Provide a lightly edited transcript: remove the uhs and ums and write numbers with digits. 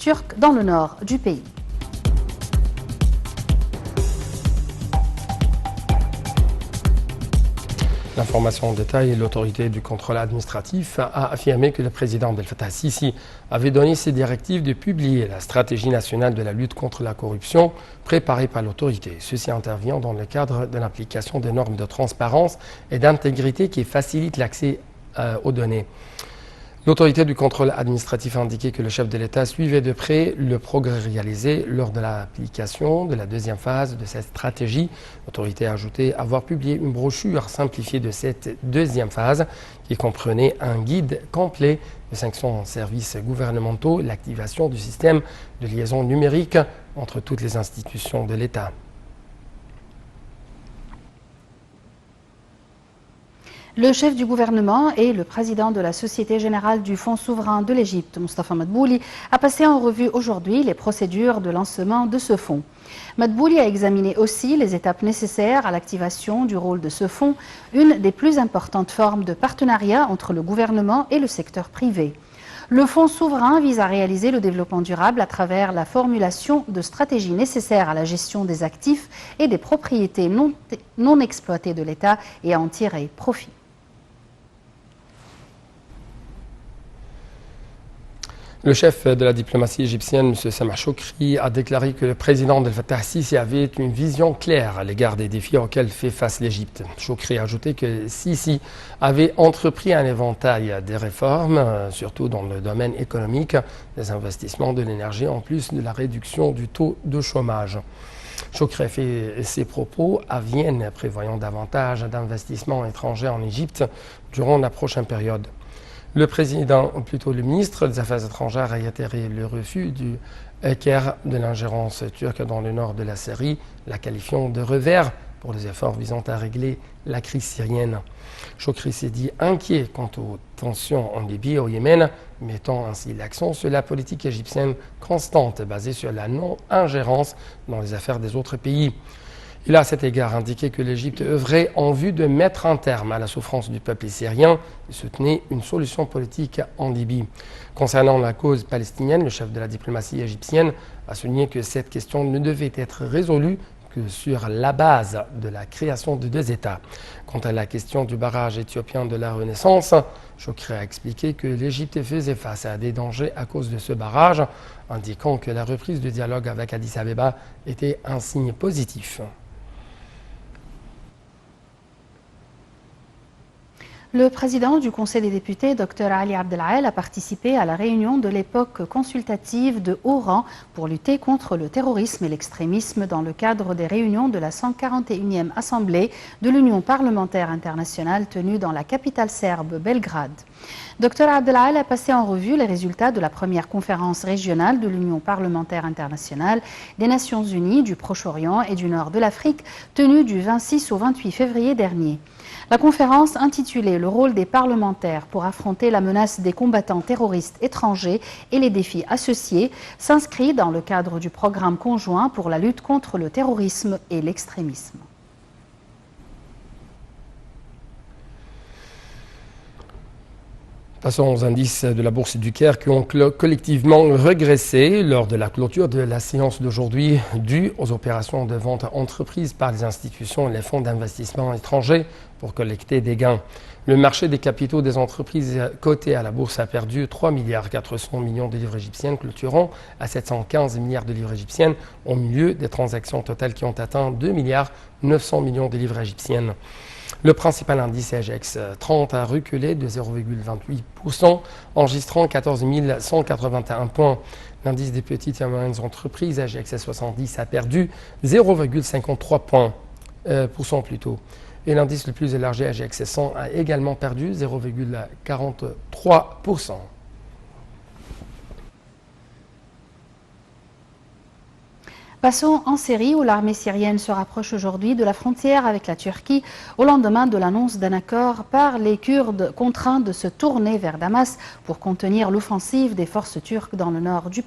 turque dans le nord du pays. L'information en détail, l'autorité du contrôle administratif a affirmé que le président Abdel Fattah Sisi avait donné ses directives de publier la stratégie nationale de la lutte contre la corruption préparée par l'autorité. Ceci intervient dans le cadre de l'application des normes de transparence et d'intégrité qui facilitent l'accès aux données. L'autorité du contrôle administratif a indiqué que le chef de l'État suivait de près le progrès réalisé lors de l'application de la deuxième phase de cette stratégie. L'autorité a ajouté avoir publié une brochure simplifiée de cette deuxième phase qui comprenait un guide complet de sanctions en services gouvernementaux, l'activation du système de liaison numérique entre toutes les institutions de l'État. Le chef du gouvernement et le président de la Société générale du Fonds souverain de l'Égypte, Mostafa Madbouli, a passé en revue aujourd'hui les procédures de lancement de ce fonds. Madbouli a examiné aussi les étapes nécessaires à l'activation du rôle de ce fonds, une des plus importantes formes de partenariat entre le gouvernement et le secteur privé. Le fonds souverain vise à réaliser le développement durable à travers la formulation de stratégies nécessaires à la gestion des actifs et des propriétés non exploitées de l'État et à en tirer profit. Le chef de la diplomatie égyptienne, M. Samah Choukri, a déclaré que le président Abdel Fattah Sisi avait une vision claire à l'égard des défis auxquels fait face l'Égypte. Choukri a ajouté que Sisi avait entrepris un éventail de réformes, surtout dans le domaine économique, des investissements, de l'énergie, en plus de la réduction du taux de chômage. Choukri a fait ses propos à Vienne, prévoyant davantage d'investissements étrangers en Égypte durant la prochaine période. Le président, ou plutôt le ministre des Affaires étrangères, a réitéré le refus du Caire de l'ingérence turque dans le nord de la Syrie, la qualifiant de revers pour les efforts visant à régler la crise syrienne. Choukri s'est dit inquiet quant aux tensions en Libye et au Yémen, mettant ainsi l'accent sur la politique égyptienne constante basée sur la non-ingérence dans les affaires des autres pays. Il a à cet égard indiqué que l'Égypte œuvrait en vue de mettre un terme à la souffrance du peuple syrien et soutenait une solution politique en Libye. Concernant la cause palestinienne, le chef de la diplomatie égyptienne a souligné que cette question ne devait être résolue que sur la base de la création de deux États. Quant à la question du barrage éthiopien de la Renaissance, Choukri a expliqué que l'Égypte faisait face à des dangers à cause de ce barrage, indiquant que la reprise du dialogue avec Addis Abeba était un signe positif. Le président du Conseil des députés, Dr Ali Abdel-Ael, a participé à la réunion de l'époque consultative de haut rang pour lutter contre le terrorisme et l'extrémisme dans le cadre des réunions de la 141e Assemblée de l'Union parlementaire internationale tenue dans la capitale serbe, Belgrade. Dr Abdel-Ael a passé en revue les résultats de la première conférence régionale de l'Union parlementaire internationale des Nations Unies, du Proche-Orient et du Nord de l'Afrique, tenue du 26 au 28 février dernier. La conférence intitulée « Le rôle des parlementaires pour affronter la menace des combattants terroristes étrangers et les défis associés » s'inscrit dans le cadre du programme conjoint pour la lutte contre le terrorisme et l'extrémisme. Passons aux indices de la Bourse du Caire qui ont collectivement régressé lors de la clôture de la séance d'aujourd'hui due aux opérations de vente entreprises par les institutions et les fonds d'investissement étrangers pour collecter des gains. Le marché des capitaux des entreprises cotées à la Bourse a perdu 3,4 milliards de livres égyptiennes, clôturant à 715 milliards de livres égyptiennes au milieu des transactions totales qui ont atteint 2,9 milliards de livres égyptiennes. Le principal indice AGX 30 a reculé de 0,28%, enregistrant 14 181 points. L'indice des petites et moyennes entreprises AGX 70 a perdu 0,53 points, plutôt. Et l'indice le plus élargi AGX 100 a également perdu 0,43%. Passons en Syrie où l'armée syrienne se rapproche aujourd'hui de la frontière avec la Turquie au lendemain de l'annonce d'un accord par les Kurdes contraints de se tourner vers Damas pour contenir l'offensive des forces turques dans le nord du pays.